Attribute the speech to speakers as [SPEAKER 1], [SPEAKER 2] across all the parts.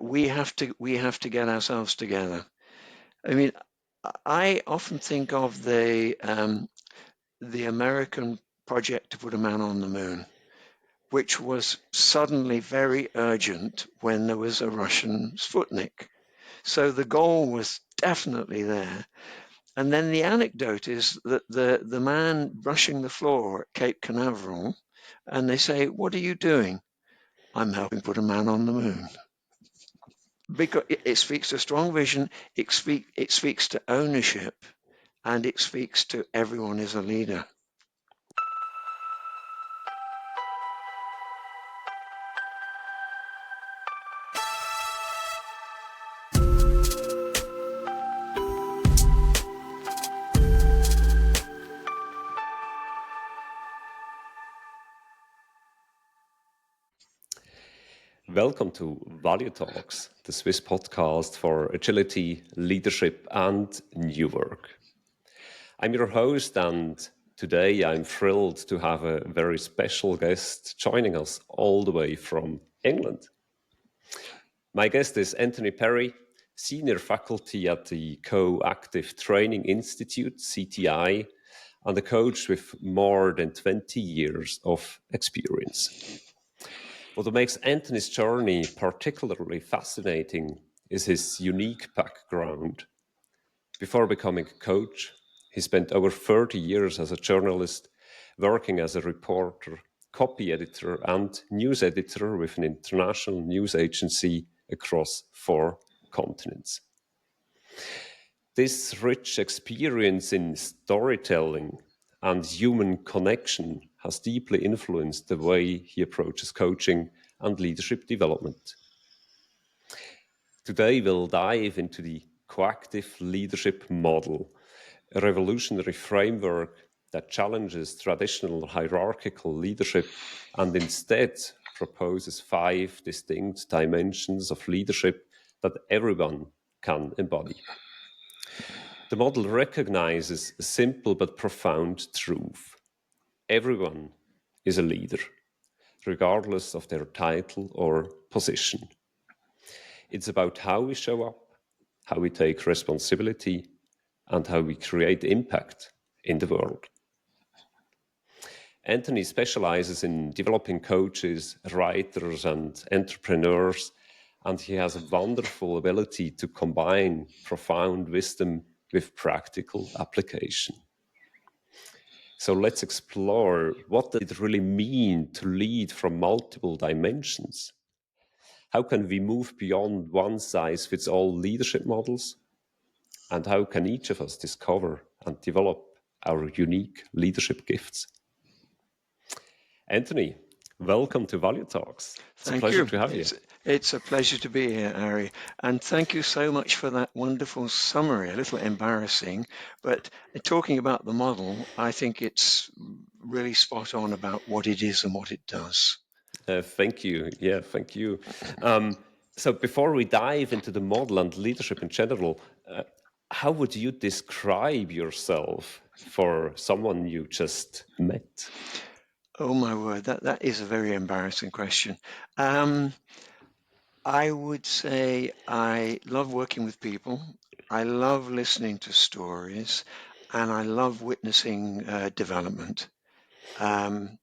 [SPEAKER 1] we have to get ourselves together. I mean, I often think of the American project to put a man on the moon, which was suddenly very urgent when there was a Russian Sputnik. So the goal was definitely there. And then the anecdote is that the man brushing the floor at Cape Canaveral, and they say, "What are you doing?" "I'm helping put a man on the moon." Because it speaks to strong vision, it speaks to ownership, and it speaks to everyone is a leader.
[SPEAKER 2] Welcome to Value Talks, the Swiss podcast for agility, leadership, and new work. I'm your host, and today I'm thrilled to have a very special guest joining us all the way from England. My guest is Anthony Parry, senior faculty at the Co-Active Training Institute, CTI, and a coach with more than 20 years of experience. What makes Anthony's journey particularly fascinating is his unique background. Before becoming a coach, he spent over 30 years as a journalist, working as a reporter, copy editor, and news editor with an international news agency across 4 continents. This rich experience in storytelling and human connection has deeply influenced the way he approaches coaching and leadership development. Today, we'll dive into the coactive leadership model, a revolutionary framework that challenges traditional hierarchical leadership and instead proposes 5 distinct dimensions of leadership that everyone can embody. The model recognizes a simple but profound truth. Everyone is a leader, regardless of their title or position. It's about how we show up, how we take responsibility, and how we create impact in the world. Anthony specializes in developing coaches, writers, and entrepreneurs, and he has a wonderful ability to combine profound wisdom with practical application. So let's explore what does it really mean to lead from multiple dimensions. How can we move beyond one-size-fits-all leadership models? And how can each of us discover and develop our unique leadership gifts? Anthony, welcome to Value Talks. It's a pleasure to have you.
[SPEAKER 1] It's a pleasure to be here, Ari. And thank you so much for that wonderful summary. A little embarrassing, but talking about the model, I think it's really spot on about what it is and what it does.
[SPEAKER 2] Thank you. Yeah, thank you. So before we dive into the model and leadership in general, how would you describe yourself for someone you just met?
[SPEAKER 1] Oh my word, that is a very embarrassing question. I would say I love working with people. I love listening to stories, and I love witnessing development. And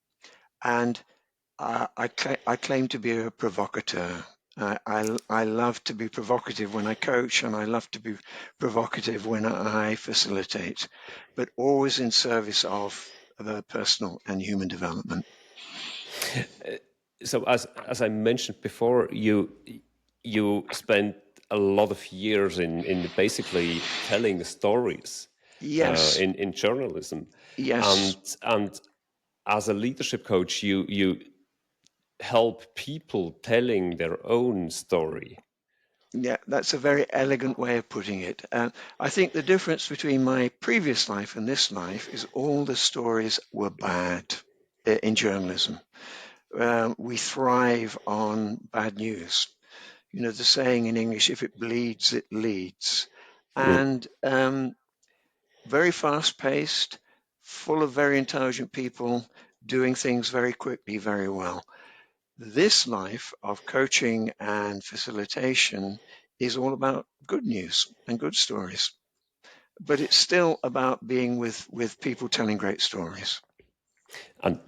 [SPEAKER 1] I claim to be a provocateur. I love to be provocative when I coach, and I love to be provocative when I facilitate, but always in service of personal and human development.
[SPEAKER 2] So as I mentioned before, you spent a lot of years in basically telling stories.
[SPEAKER 1] Yes.
[SPEAKER 2] In journalism.
[SPEAKER 1] Yes.
[SPEAKER 2] And as a leadership coach, you help people telling their own story.
[SPEAKER 1] Yeah, that's a very elegant way of putting it. I think the difference between my previous life and this life is all the stories were bad in journalism. We thrive on bad news. You know, the saying in English, if it bleeds, it leads. And very fast paced, full of very intelligent people doing things very quickly, very well. This life of coaching and facilitation is all about good news and good stories, but it's still about being with people telling great stories.
[SPEAKER 2] And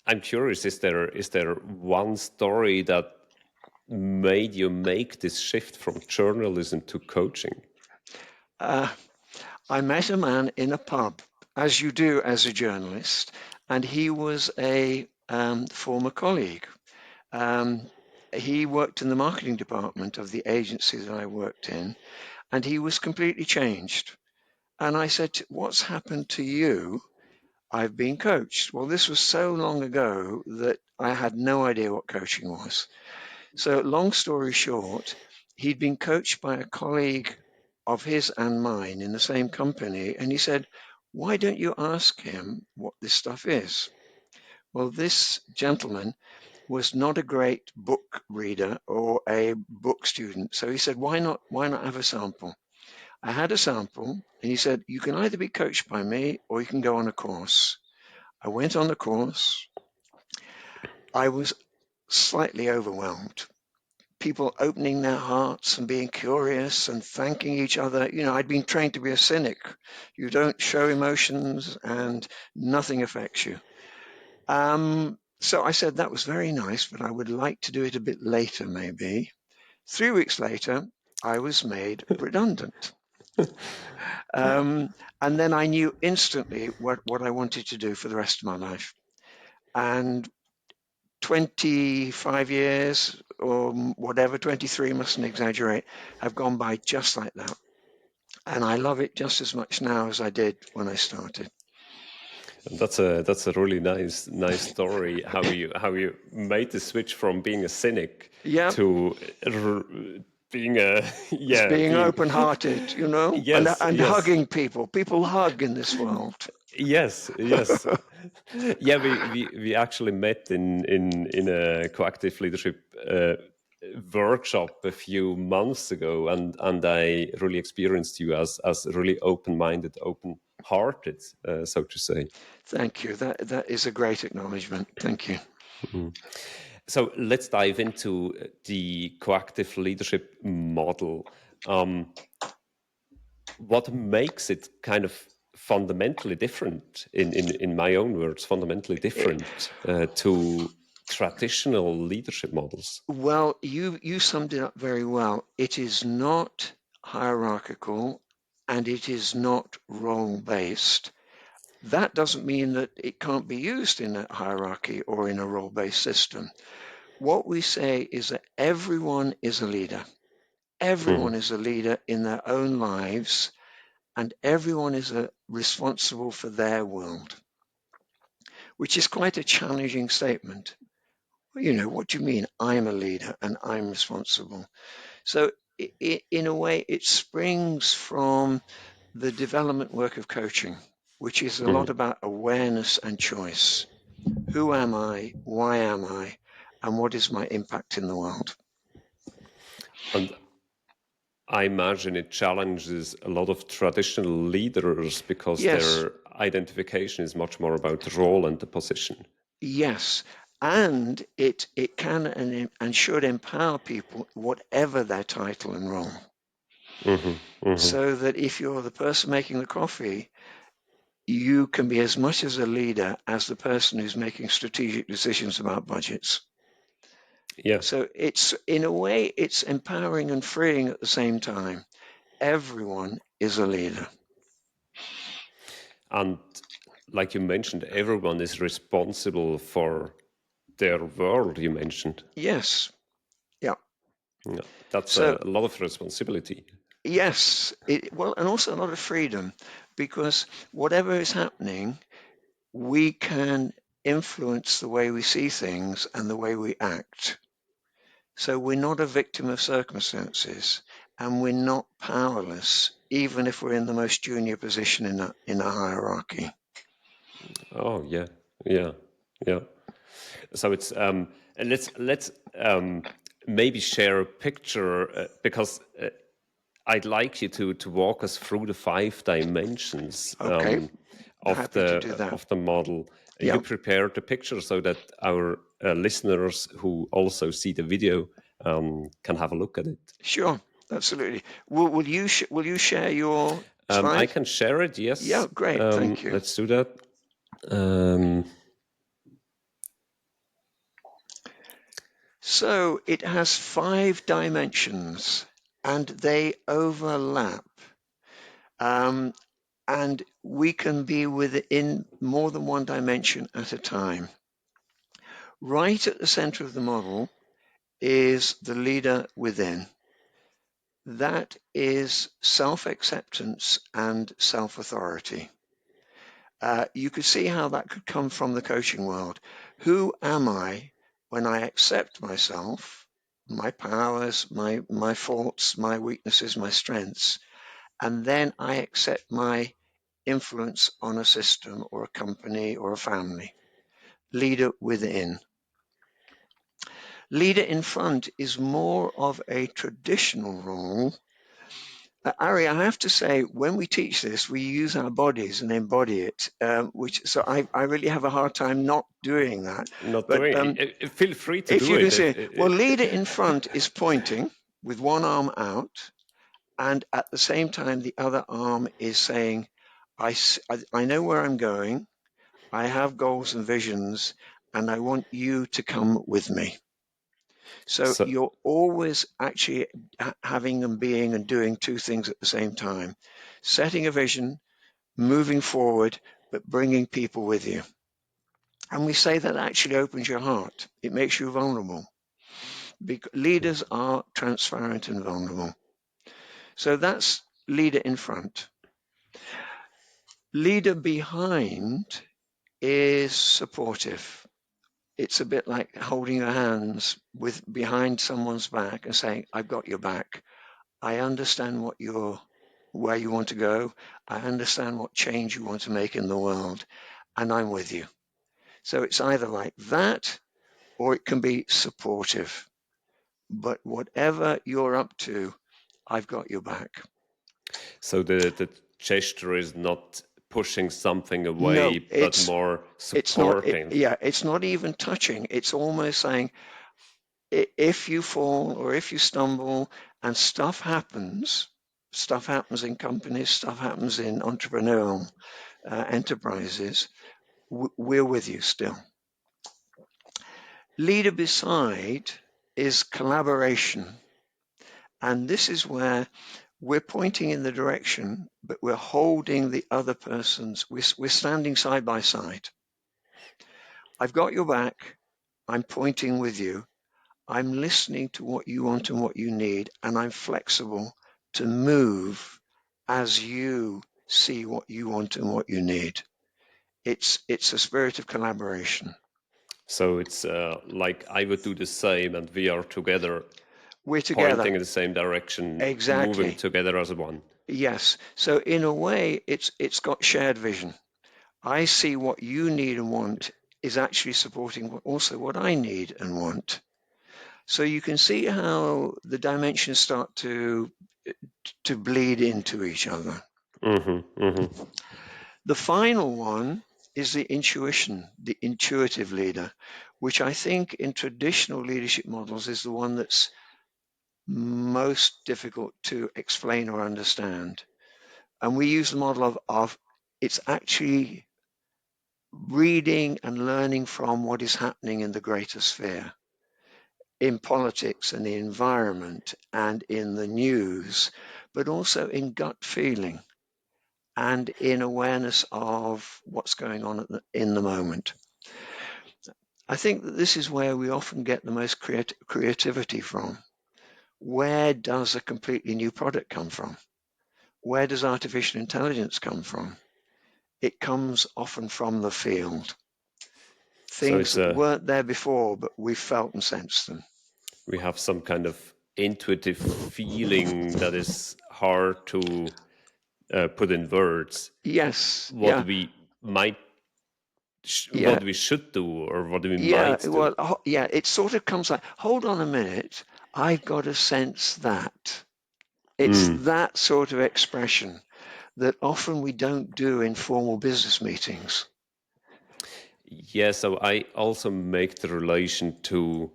[SPEAKER 2] I'm curious, is there one story that made you make this shift from journalism to coaching?
[SPEAKER 1] I met a man in a pub, as you do as a journalist, and he was a former colleague. He worked in the marketing department of the agency that I worked in, and he was completely changed. And I said, "What's happened to you?" "I've been coached." Well, this was so long ago that I had no idea what coaching was. So, long story short, he'd been coached by a colleague of his and mine in the same company. And he said, "Why don't you ask him what this stuff is?" Well, this gentleman was not a great book reader or a book student. So he said, why not have a sample? I had a sample, and he said, "You can either be coached by me or you can go on a course." I went on the course. I was slightly overwhelmed. People opening their hearts and being curious and thanking each other. I'd been trained to be a cynic. You don't show emotions and nothing affects you. So I said, that was very nice, but I would like to do it a bit later, maybe. 3 weeks later, I was made redundant. And then I knew instantly what I wanted to do for the rest of my life. And 25 years or whatever, 23, mustn't exaggerate, have gone by just like that. And I love it just as much now as I did when I started.
[SPEAKER 2] And that's a really nice story how you made the switch from being a cynic
[SPEAKER 1] Yeah,
[SPEAKER 2] to being a
[SPEAKER 1] being
[SPEAKER 2] being
[SPEAKER 1] open-hearted, and,
[SPEAKER 2] yes,
[SPEAKER 1] and
[SPEAKER 2] yes.
[SPEAKER 1] hugging people. People hug in this world.
[SPEAKER 2] Yes, yes. Yeah, we actually met in a coactive leadership workshop a few months ago, and I really experienced you as really open-minded, open-hearted, so to say.
[SPEAKER 1] Thank you. That is a great acknowledgement. Thank you.
[SPEAKER 2] So let's dive into the coactive leadership model. What makes it kind of fundamentally different, in my own words, fundamentally
[SPEAKER 1] It,
[SPEAKER 2] different to traditional leadership models?
[SPEAKER 1] well, you summed it up very well. It is not hierarchical and it is not role-based. That doesn't mean that it can't be used in a hierarchy or in a role-based system. What we say is that everyone is a leader.
[SPEAKER 2] Mhm.
[SPEAKER 1] Everyone is a leader in their own lives, and everyone is responsible for their world, which is quite a challenging statement. What do you mean I'm a leader and I'm responsible? So in a way, it springs from the development work of coaching, which is a lot
[SPEAKER 2] Mhm.
[SPEAKER 1] about awareness and choice. Who am I? Why am I? And what is my impact in the world?
[SPEAKER 2] And I imagine it challenges a lot of traditional leaders because
[SPEAKER 1] Yes,
[SPEAKER 2] their identification is much more about the role and the position.
[SPEAKER 1] yes. And it can and should empower people, whatever their title and role.
[SPEAKER 2] Hmm. Hmm.
[SPEAKER 1] So that if you're the person making the coffee, you can be as much as a leader as the person who's making strategic decisions about budgets.
[SPEAKER 2] Yeah.
[SPEAKER 1] So in a way, it's empowering and freeing at the same time. Everyone is a leader.
[SPEAKER 2] And like you mentioned, everyone is responsible for their world, you mentioned.
[SPEAKER 1] Yes. Yeah.
[SPEAKER 2] Yeah, that's
[SPEAKER 1] So
[SPEAKER 2] a lot of responsibility.
[SPEAKER 1] yes, well, and also a lot of freedom, because whatever is happening, we can influence the way we see things and the way we act. So we're not a victim of circumstances, and we're not powerless, even if we're in the most junior position in a hierarchy.
[SPEAKER 2] Oh yeah, yeah, yeah. So it's and let's maybe share a picture because I'd like you to walk us through the 5 dimensions
[SPEAKER 1] Okay,
[SPEAKER 2] of
[SPEAKER 1] happy to do that.
[SPEAKER 2] the model. You
[SPEAKER 1] Yeah,
[SPEAKER 2] prepared the picture so that our listeners who also see the video can have a look at it.
[SPEAKER 1] Sure, absolutely. Will you share your slide?
[SPEAKER 2] I can share it, yes.
[SPEAKER 1] Yeah, great. Thank you.
[SPEAKER 2] Let's do that.
[SPEAKER 1] So it has 5 dimensions and they overlap. And we can be within more than one dimension at a time. Right at the center of the model is the leader within. That is self-acceptance and self-authority. You could see how that could come from the coaching world. Who am I when I accept myself, my powers, my faults, my weaknesses, my strengths, and then I accept my influence on a system or a company or a family? Leader within. Leader in front is more of a traditional role. Ari, I have to say, when we teach this, we use our bodies and embody it, so I really have a hard time not doing that.
[SPEAKER 2] Not
[SPEAKER 1] But
[SPEAKER 2] doing it. Feel free to
[SPEAKER 1] if
[SPEAKER 2] do
[SPEAKER 1] you can
[SPEAKER 2] it.
[SPEAKER 1] see, well, leader in front is pointing with one arm out, and at the same time, the other arm is saying, I know where I'm going, I have goals and visions, and I want you to come with me. So you're always actually having and being and doing 2 things at the same time. Setting a vision, moving forward, but bringing people with you. And we say that actually opens your heart. It makes you vulnerable. Because leaders are transparent and vulnerable. So that's leader in front. Leader behind is supportive. It's a bit like holding your hands behind someone's back and saying, I've got your back. I understand where you want to go. I understand what change you want to make in the world, and I'm with you. So it's either like that, or it can be supportive. But whatever you're up to, I've got your back.
[SPEAKER 2] So the gesture is not pushing something away,
[SPEAKER 1] No,
[SPEAKER 2] but more supporting.
[SPEAKER 1] It's not even touching. It's almost saying, if you fall or if you stumble and stuff happens in companies, stuff happens in entrepreneurial enterprises, we're with you still. Leader beside is collaboration. And this is where we're pointing in the direction, but we're holding the other person's, we're standing side by side. I've got your back. I'm pointing with you. I'm listening to what you want and what you need, and I'm flexible to move as you see what you want and what you need. It's a spirit of collaboration.
[SPEAKER 2] So it's like I would do the same, and we are together.
[SPEAKER 1] We're together.
[SPEAKER 2] Pointing in the same direction,
[SPEAKER 1] Exactly.
[SPEAKER 2] moving together as one.
[SPEAKER 1] Yes. So in a way, it's got shared vision. I see what you need and want is actually supporting also what I need and want. So you can see how the dimensions start to bleed into each other. The final one is the intuition, the intuitive leader, which I think in traditional leadership models is the one that's most difficult to explain or understand. And we use the model of it's actually reading and learning from what is happening in the greater sphere, in politics and the environment and in the news, but also in gut feeling and in awareness of what's going on in the moment. I think that this is where we often get the most creativity from. Where does a completely new product come from? Where does artificial intelligence come from? It comes often from the field. Things that weren't there before, but we felt and sensed them.
[SPEAKER 2] We have some kind of intuitive feeling that is hard to put in words.
[SPEAKER 1] Yes.
[SPEAKER 2] What we might, what we should do, or what we might do.
[SPEAKER 1] Well, it sort of comes like, hold on a minute, I've got to sense that. It's that sort of expression that often we don't do in formal business meetings.
[SPEAKER 2] Yeah, so I also make the relation to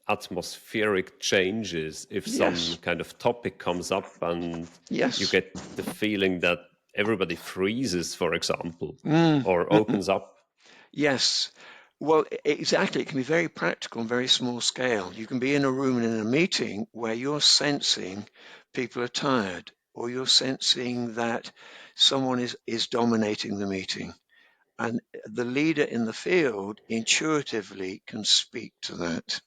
[SPEAKER 2] atmospheric changes. If some
[SPEAKER 1] Yes,
[SPEAKER 2] kind of topic comes up and you
[SPEAKER 1] yes.
[SPEAKER 2] get the feeling that everybody freezes, for example,
[SPEAKER 1] Mm,
[SPEAKER 2] or
[SPEAKER 1] mm, mm.
[SPEAKER 2] opens up.
[SPEAKER 1] Yes. Well, exactly. It can be very practical and very small scale. You can be in a room and in a meeting where you're sensing people are tired, or you're sensing that someone is dominating the meeting. And the leader in the field intuitively can speak to that.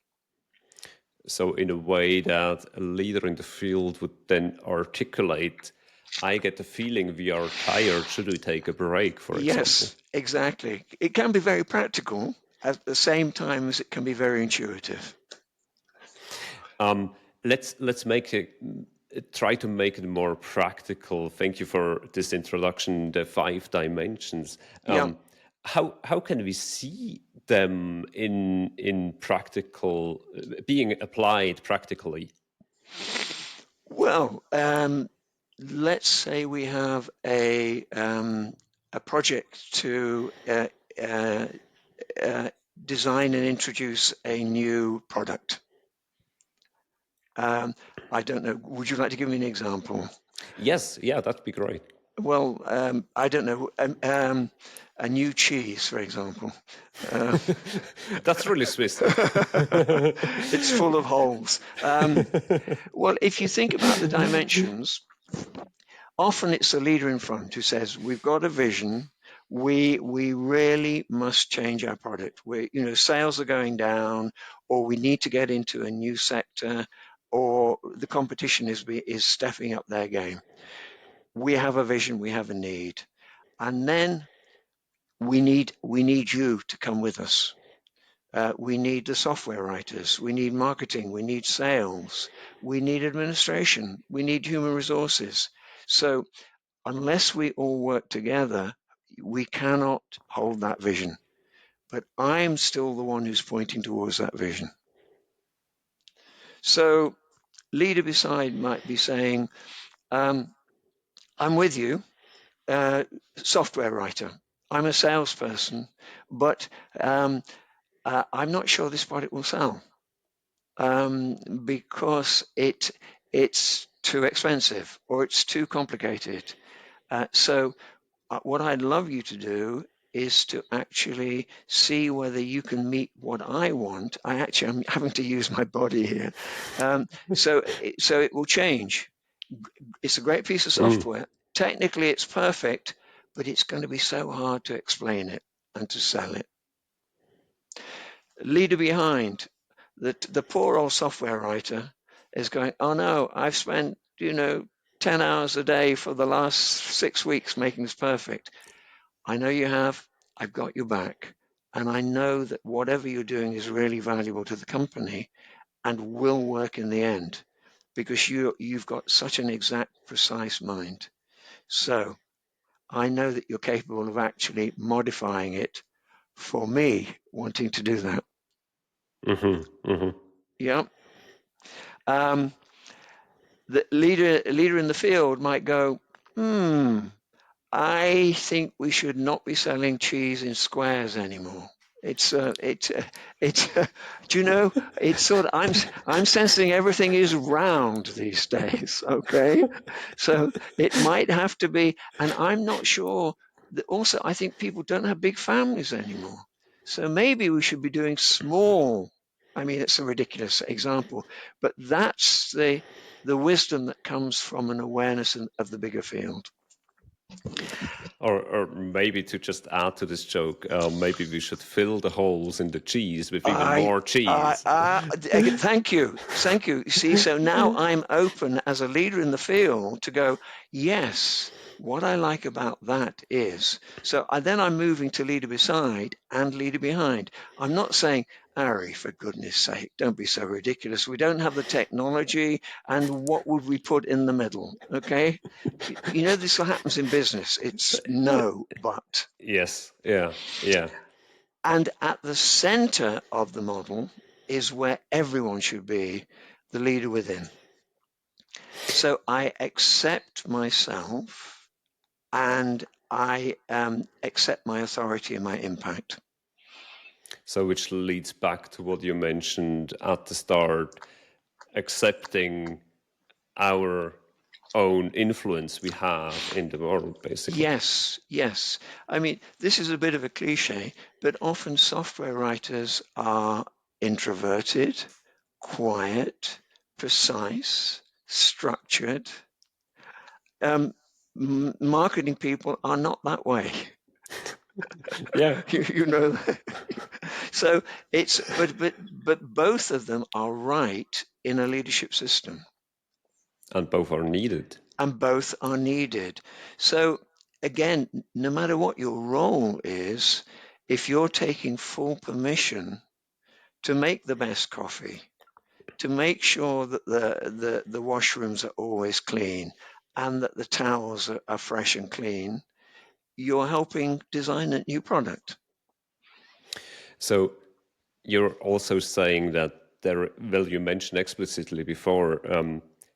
[SPEAKER 2] So, in a way that a leader in the field would then articulate, I get the feeling we are tired. Should we take a break, for example?
[SPEAKER 1] Yes, exactly. It can be very practical at the same time as it can be very intuitive.
[SPEAKER 2] Um, let's make it try to make it more practical. Thank you for this introduction, the 5 dimensions.
[SPEAKER 1] Yeah.
[SPEAKER 2] How can we see them in practical being applied practically?
[SPEAKER 1] Well, let's say we have a project to uh, uh, design and introduce a new product. Um, I don't know. Would you like to give me an example?
[SPEAKER 2] Yes, yeah, that'd be great.
[SPEAKER 1] Well, I don't know. A new cheese, for example. Uh,
[SPEAKER 2] That's really Swiss.
[SPEAKER 1] it's full of holes. Well, if you think about the dimensions, often it's the leader in front who says, "We've got a vision. We really must change our product. Sales are going down, or we need to get into a new sector, or the competition is stepping up their game. We have a vision. We have a need, and then we need you to come with us. We need the software writers. We need marketing. We need sales. We need administration. We need human resources. So unless we all work together, we cannot hold that vision. But I'm still the one who's pointing towards that vision. So leader beside might be saying, I'm with you, uh, software writer. I'm a salesperson, but I'm not sure this product will sell because it's too expensive or it's too complicated. So what I'd love you to do is to actually see whether you can meet what I want. I'm having to use my body here. So it will change. It's a great piece of
[SPEAKER 2] Mm.
[SPEAKER 1] software. Technically, it's perfect, but it's going to be so hard to explain it and to sell it. Leader behind, the poor old software writer is going, oh no, I've spent, 10 hours a day for the last 6 weeks making this perfect. I know you have. I've got your back. And I know that whatever you're doing is really valuable to the company and will work in the end because you've got such an exact, precise mind. So I know that you're capable of actually modifying it for me wanting to do that.
[SPEAKER 2] Hmm. Hmm.
[SPEAKER 1] Yeah. Um, the leader in the field might go, I think we should not be selling cheese in squares anymore. It's do you know, it's sort of, I'm sensing everything is round these days. Okay. So it might have to be, and I'm not sure that also, I think people don't have big families anymore. So maybe we should be doing small. I mean, it's a ridiculous example, but that's the wisdom that comes from an awareness of the bigger field.
[SPEAKER 2] Or maybe to just add to this joke, maybe we should fill the holes in the cheese with even
[SPEAKER 1] I,
[SPEAKER 2] more cheese.
[SPEAKER 1] Thank you. Thank you. See, so now I'm open as a leader in the field to go, yes, what I like about that is, then I'm moving to leader beside and leader behind. I'm not saying, Ari, for goodness sake, don't be so ridiculous. We don't have the technology, and what would we put in the middle? Okay. This happens in business. It's no, but.
[SPEAKER 2] Yes, yeah, yeah.
[SPEAKER 1] And at the center of the model is where everyone should be, the leader within. So I accept myself and I accept my authority and my impact.
[SPEAKER 2] So, which leads back to what you mentioned at the start, accepting our own influence we have in the world, basically.
[SPEAKER 1] Yes, yes. I mean, this is a bit of a cliche, but often software writers are introverted, quiet, precise, structured. Marketing people are not that way.
[SPEAKER 2] Yeah.
[SPEAKER 1] You know. So but both of them are right in a leadership system,
[SPEAKER 2] And both are needed.
[SPEAKER 1] and both are needed. So again, no matter what your role is, if you're taking full permission to make the best coffee, to make sure that the washrooms are always clean and that the towels are fresh and clean, you're helping design a new product.
[SPEAKER 2] So you're also saying that there, well, you mentioned explicitly before,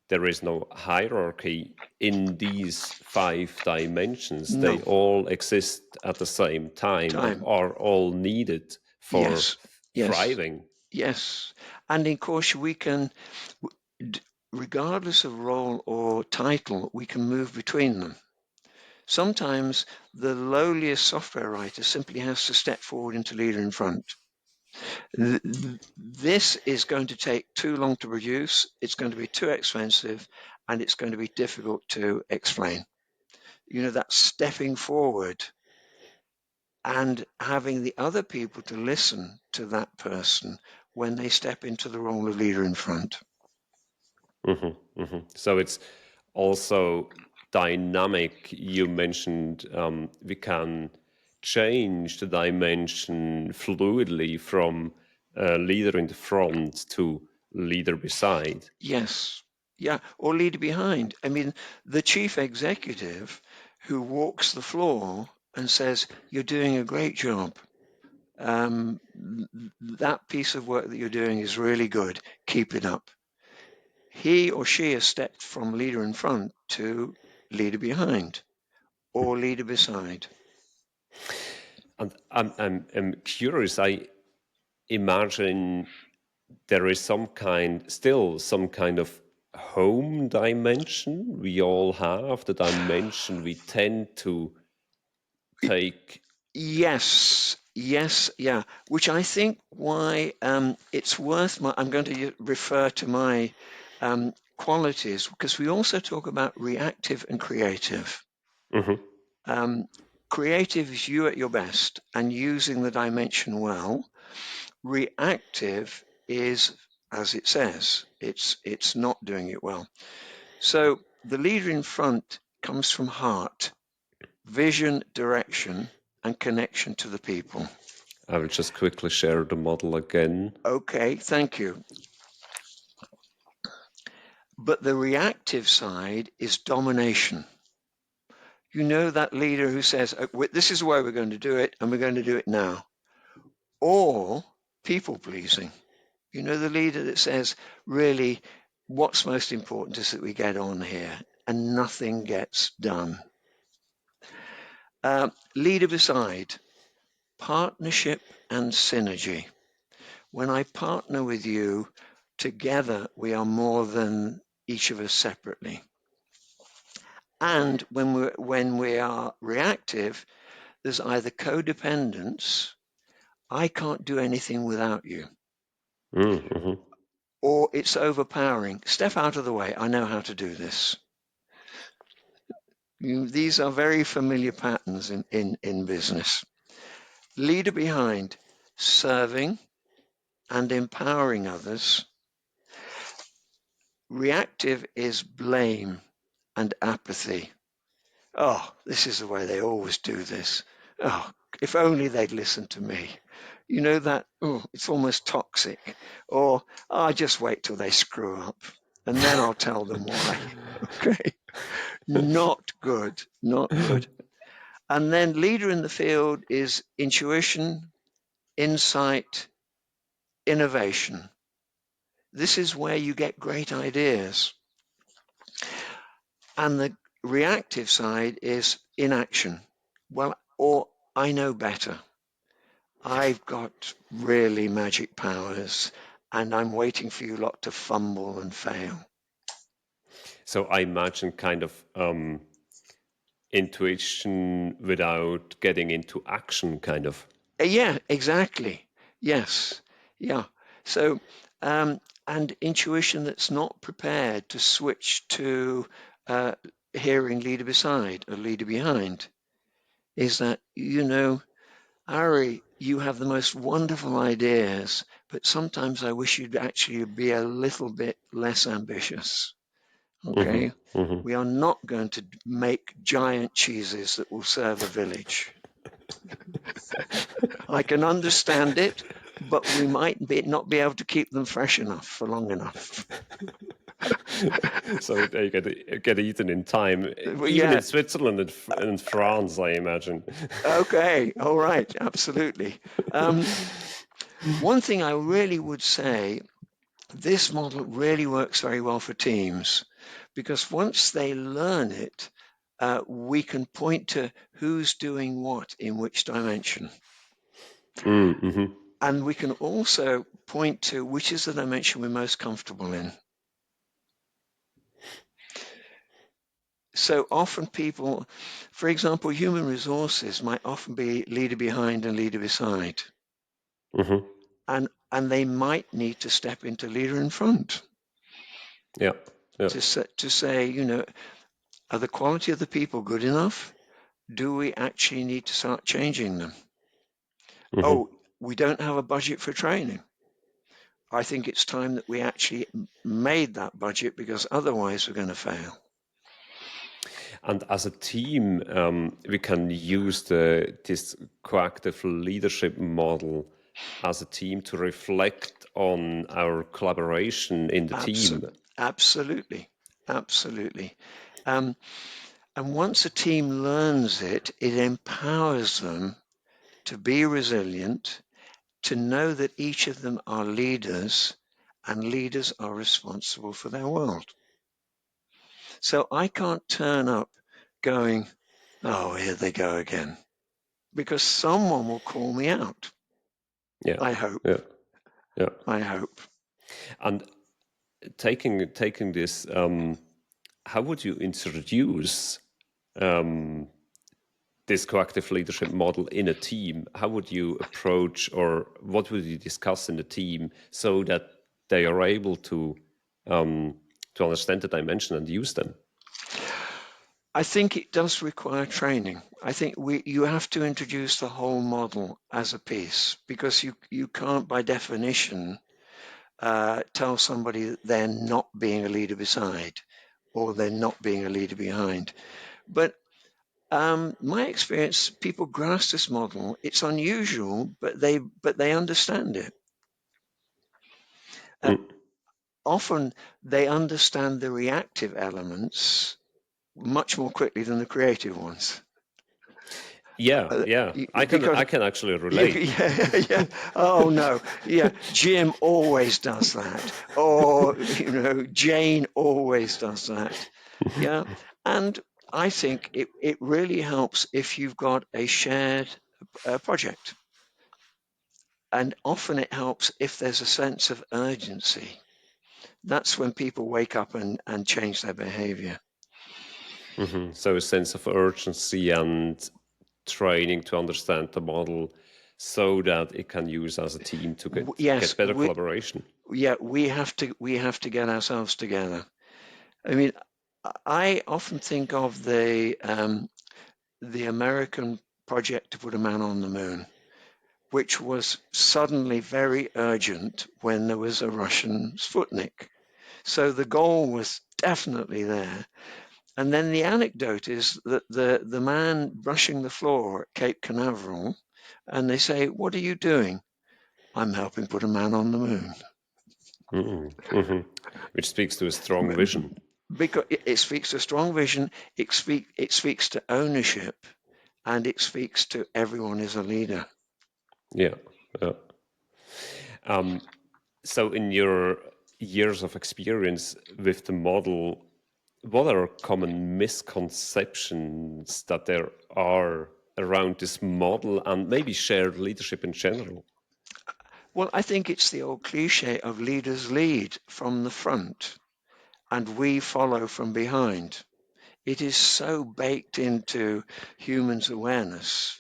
[SPEAKER 2] there is no hierarchy in these 5 dimensions. They
[SPEAKER 1] No.
[SPEAKER 2] all exist at the same time and
[SPEAKER 1] Time.
[SPEAKER 2] are all needed for
[SPEAKER 1] Yes. Yes.
[SPEAKER 2] thriving.
[SPEAKER 1] Yes. And in course, we can, regardless of role or title, we can move between them. Sometimes the lowliest software writer simply has to step forward into leader in front. This is going to take too long to produce, it's going to be too expensive, and it's going to be difficult to explain. You know, that stepping forward and having the other people to listen to that person when they step into the role of leader in front.
[SPEAKER 2] So it's also dynamic. You mentioned we can change the dimension fluidly from leader in the front to leader beside.
[SPEAKER 1] Yes. Yeah. Or leader behind. I mean, the chief executive who walks the floor and says, "You're doing a great job. That piece of work that you're doing is really good. Keep it up." He or she has stepped from leader in front to leader behind or leader beside.
[SPEAKER 2] And I'm curious. I imagine there is still some kind of home dimension we all have, the dimension we tend to take.
[SPEAKER 1] Yes, yes, yeah. Which I think why it's worth I'm going to refer to my qualities, because we also talk about reactive and creative.
[SPEAKER 2] Mhm.
[SPEAKER 1] Creative is you at your best and using the dimension well. Reactive is, as it says, it's not doing it well. So the leader in front comes from heart, vision, direction, and connection to the people.
[SPEAKER 2] I will just quickly share the model again.
[SPEAKER 1] Okay, thank you. But the reactive side is domination. You know, that leader who says, "This is the way we're going to do it, and we're going to do it now." Or people pleasing. You know, the leader that says, "Really, what's most important is that we get on here," and nothing gets done. Leader beside, partnership and synergy. When I partner with you, together we are more than each of us separately. And when we are reactive, there's either codependence, I can't do anything without you,
[SPEAKER 2] Mm-hmm.
[SPEAKER 1] or it's overpowering. Step out of the way. I know how to do this. These are very familiar patterns in business. Leader behind, serving and empowering others. Reactive is blame and apathy. Oh, this is the way they always do this. Oh, if only they'd listen to me. You know that, oh, it's almost toxic. Or, oh, I just wait till they screw up and then I'll tell them why. Okay. Not good. Not good. And then leader in the field is intuition, insight, innovation. This is where you get great ideas. And the reactive side is inaction. Well, or I know better. I've got really magic powers, and I'm waiting for you lot to fumble and fail.
[SPEAKER 2] So I imagine kind of intuition without getting into action, kind of.
[SPEAKER 1] Yeah, exactly. Yes. Yeah. So, and intuition that's not prepared to switch to hearing leader beside or leader behind is that, Ari, you have the most wonderful ideas, but sometimes I wish you'd actually be a little bit less ambitious. Okay? We are not going to make giant cheeses that will serve a village. I can understand it, but we might not be able to keep them fresh enough for long enough.
[SPEAKER 2] So they get eaten in time,
[SPEAKER 1] Well,
[SPEAKER 2] even
[SPEAKER 1] yeah,
[SPEAKER 2] in Switzerland and France, I imagine.
[SPEAKER 1] okay, all right, absolutely. One thing I really would say, this model really works very well for teams because once they learn it, we can point to who's doing what in which dimension. And we can also point to which is the dimension we're most comfortable in. So often people, for example, human resources might often be leader behind and leader beside. And they might need to step into leader in front
[SPEAKER 2] Yeah. Yeah.
[SPEAKER 1] to say, are the quality of the people good enough? Do we actually need to start changing them? Oh, we don't have a budget for training. I think it's time that we actually made that budget because otherwise we're going to fail.
[SPEAKER 2] And as a team, we can use this coactive leadership model as a team to reflect on our collaboration in the team.
[SPEAKER 1] Absolutely. And once a team learns it, it empowers them to be resilient, to know that each of them are leaders and leaders are responsible for their world. So I can't turn up going, oh, here they go again, because someone will call me out.
[SPEAKER 2] Yeah.
[SPEAKER 1] I hope.
[SPEAKER 2] Yeah. Yeah.
[SPEAKER 1] I hope.
[SPEAKER 2] And taking this, how would you introduce this coactive leadership model in a team? How would you approach, or what would you discuss in the team so that they are able to understand the dimension and use them?
[SPEAKER 1] I think it does require training. I think you have to introduce the whole model as a piece because you can't, by definition, tell somebody that they're not being a leader beside or they're not being a leader behind. But my experience, people grasp this model. It's unusual, but they understand it. Often they understand the reactive elements much more quickly than the creative ones.
[SPEAKER 2] Yeah. I
[SPEAKER 1] Because
[SPEAKER 2] can actually relate.
[SPEAKER 1] yeah. Oh no, yeah. Jim always does that, or Jane always does that. Yeah, and I think it really helps if you've got a shared project, and often it helps if there's a sense of urgency. That's when people wake up and change their behavior.
[SPEAKER 2] So a sense of urgency and training to understand the model so that it can use as a team to
[SPEAKER 1] Yes,
[SPEAKER 2] get better collaboration.
[SPEAKER 1] we have to get ourselves together. I mean, I often think of the American project to put a man on the moon, which was suddenly very urgent when there was a Russian Sputnik. So the goal was definitely there. And then the anecdote is that the man brushing the floor at Cape Canaveral, and they say, "What are you doing?" "I'm helping put a man on the moon."
[SPEAKER 2] Which speaks to a strong vision.
[SPEAKER 1] Because it speaks to strong vision, it speaks to ownership, and it speaks to everyone is a leader.
[SPEAKER 2] Yeah. So in your years of experience with the model, what are common misconceptions that there are around this model and maybe shared leadership in general?
[SPEAKER 1] Well, I think it's the old cliche of leaders lead from the front and we follow from behind. It is so baked into humans' awareness.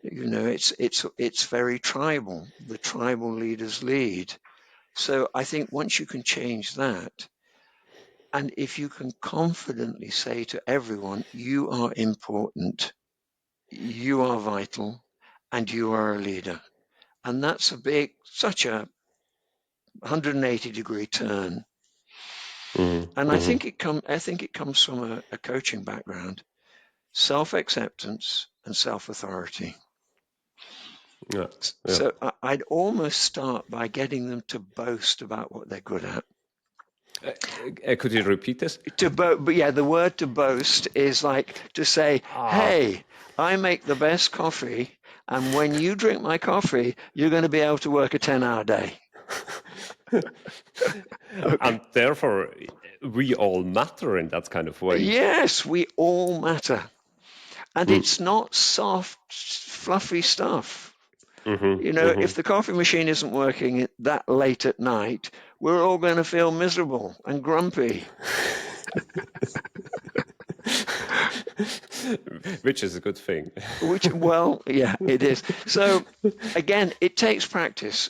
[SPEAKER 1] It's very tribal. The tribal leaders lead. So I think once you can change that, and if you can confidently say to everyone, you are important, you are vital, and you are a leader. And that's such a 180-degree turn. And I think it comes from a coaching background, self-acceptance and self-authority.
[SPEAKER 2] Yeah.
[SPEAKER 1] So I'd almost start by getting them to boast about what they're good at.
[SPEAKER 2] Could you repeat this?
[SPEAKER 1] But yeah, the word to boast is like to say, hey, I make the best coffee, and when you drink my coffee, you're going to be able to work a 10-hour day.
[SPEAKER 2] Okay. And therefore, we all matter in that kind of way.
[SPEAKER 1] Yes, we all matter. And it's not soft, fluffy stuff. If the coffee machine isn't working that late at night, we're all going to feel miserable and grumpy.
[SPEAKER 2] Which is a good thing.
[SPEAKER 1] Yeah, it is. So again, it takes practice.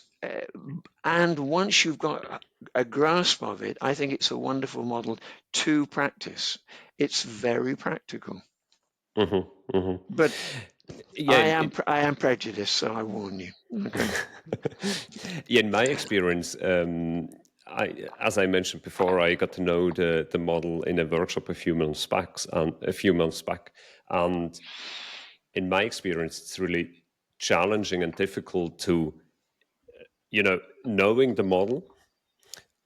[SPEAKER 1] And once you've got a grasp of it, I think it's a wonderful model to practice. It's very practical. But
[SPEAKER 2] Yeah,
[SPEAKER 1] I am prejudiced, so I warn you. Okay.
[SPEAKER 2] Yeah, in my experience, as I mentioned before, I got to know the model in a workshop a few months back, and in my experience, it's really challenging and difficult to, knowing the model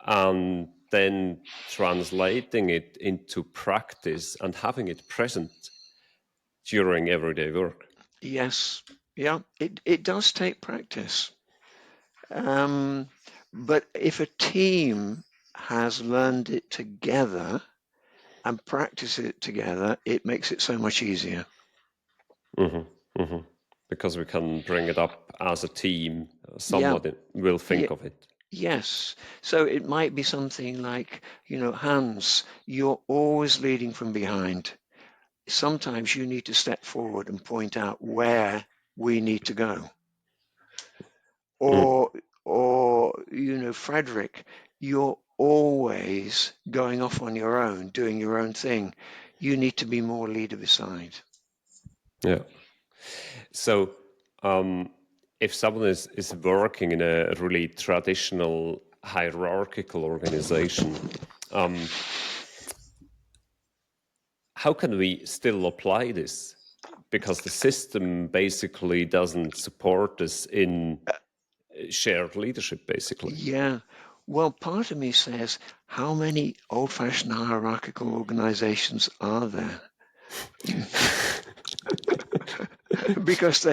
[SPEAKER 2] and then translating it into practice and having it present during everyday work.
[SPEAKER 1] Yes. Yeah. It does take practice. But if a team has learned it together and practice it together, it makes it so much easier.
[SPEAKER 2] Because we can bring it up as a team,
[SPEAKER 1] Yeah.
[SPEAKER 2] somebody will think of it.
[SPEAKER 1] Yes. So it might be something like, Hans, you're always leading from behind. Sometimes you need to step forward and point out where we need to go. Or, Frederick, you're always going off on your own, doing your own thing. You need to be more leader beside.
[SPEAKER 2] Yeah. So, if someone is working in a really traditional hierarchical organization, how can we still apply this? Because the system basically doesn't support us in shared leadership, basically.
[SPEAKER 1] Yeah. Well, part of me says, how many old-fashioned hierarchical organizations are there? Because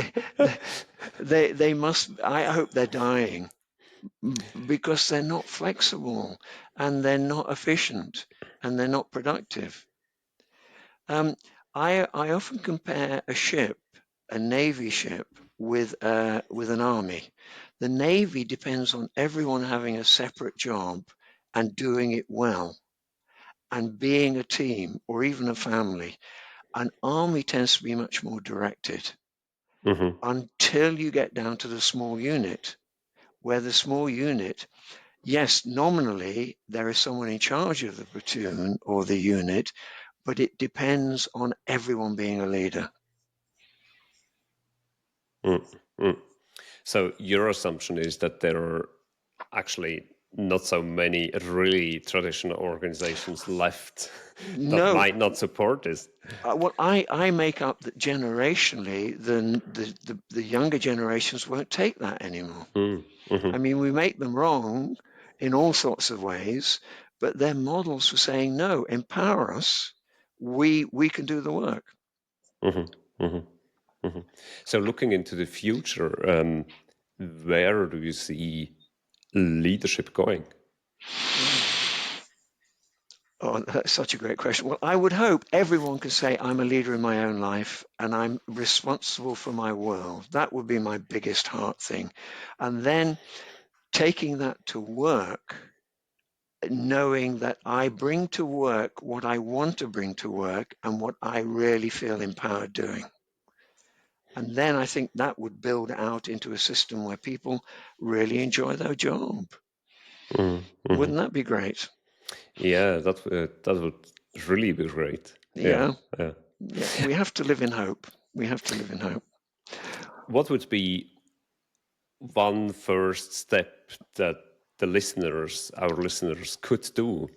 [SPEAKER 1] they must, I hope they're dying because they're not flexible and they're not efficient and they're not productive. I often compare a ship, a Navy ship, with an army. The Navy depends on everyone having a separate job and doing it well and being a team or even a family. An army tends to be much more directed until you get down to the small unit, where the small unit, yes, nominally there is someone in charge of the platoon or the unit, but it depends on everyone being a leader.
[SPEAKER 2] So your assumption is that there are actually not so many really traditional organizations left that
[SPEAKER 1] No,
[SPEAKER 2] might not support this.
[SPEAKER 1] well, I make up that generationally, the younger generations won't take that anymore. I mean, we make them wrong in all sorts of ways, but they're models for saying, no, empower us. We can do the work.
[SPEAKER 2] So looking into the future, where do you see leadership going?
[SPEAKER 1] Oh, that's such a great question. Well, I would hope everyone can say I'm a leader in my own life and I'm responsible for my world. That would be my biggest heart thing. And then taking that to work, knowing that I bring to work what I want to bring to work and what I really feel empowered doing. And then I think that would build out into a system where people really enjoy their job.
[SPEAKER 2] Mm-hmm.
[SPEAKER 1] Wouldn't that be great?
[SPEAKER 2] Yeah, that would really be great.
[SPEAKER 1] Yeah.
[SPEAKER 2] Yeah.
[SPEAKER 1] Yeah. We have to live in hope. We have to live in hope.
[SPEAKER 2] What would be one first step that our listeners could do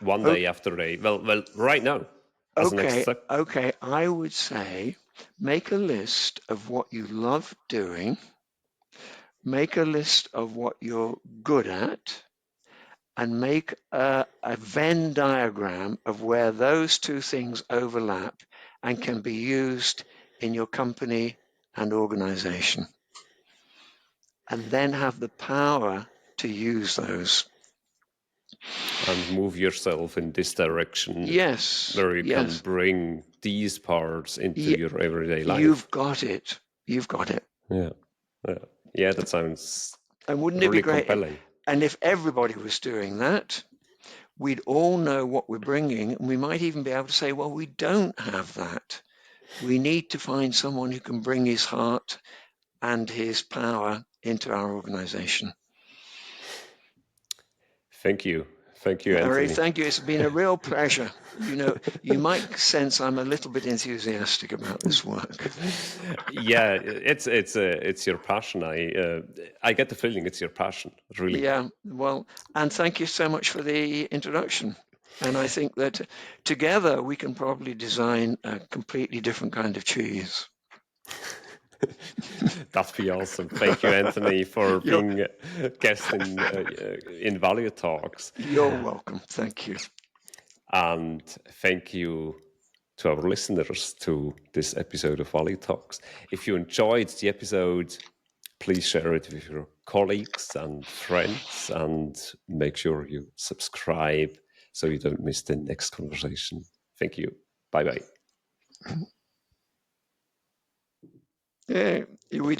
[SPEAKER 2] one
[SPEAKER 1] O-
[SPEAKER 2] day after well, right now as a next
[SPEAKER 1] Okay.
[SPEAKER 2] step?
[SPEAKER 1] Okay. I would say make a list of what you love doing, make a list of what you're good at, and make a Venn diagram of where those two things overlap and can be used in your company and organization. And then have the power to use those.
[SPEAKER 2] And move yourself in this direction
[SPEAKER 1] Yes,
[SPEAKER 2] where you can
[SPEAKER 1] yes.
[SPEAKER 2] bring these parts into
[SPEAKER 1] Y-
[SPEAKER 2] your everyday life.
[SPEAKER 1] you've got it. You've got it.
[SPEAKER 2] Yeah. Yeah, that sounds
[SPEAKER 1] And wouldn't it be
[SPEAKER 2] really
[SPEAKER 1] great?
[SPEAKER 2] compelling.
[SPEAKER 1] And if everybody was doing that, we'd all know what we're bringing, and we might even be able to say, well, we don't have that. We need to find someone who can bring his heart and his power into our organization.
[SPEAKER 2] Thank you. Thank you,
[SPEAKER 1] Ari,
[SPEAKER 2] Anthony.
[SPEAKER 1] thank you. It's been a real pleasure. You might sense I'm a little bit enthusiastic about this work.
[SPEAKER 2] Yeah, it's your passion. I get the feeling it's your passion, really.
[SPEAKER 1] Yeah, well, and thank you so much for the introduction. And I think that together we can probably design a completely different kind of cheese.
[SPEAKER 2] That'd be awesome. Thank you, Anthony, for
[SPEAKER 1] You're,
[SPEAKER 2] being a guest in Value Talks.
[SPEAKER 1] you're welcome. Thank you.
[SPEAKER 2] And thank you to our listeners to this episode of Value Talks. If you enjoyed the episode, please share it with your colleagues and friends and make sure you subscribe so you don't miss the next conversation. Thank you. Bye-bye.
[SPEAKER 1] Yeah, we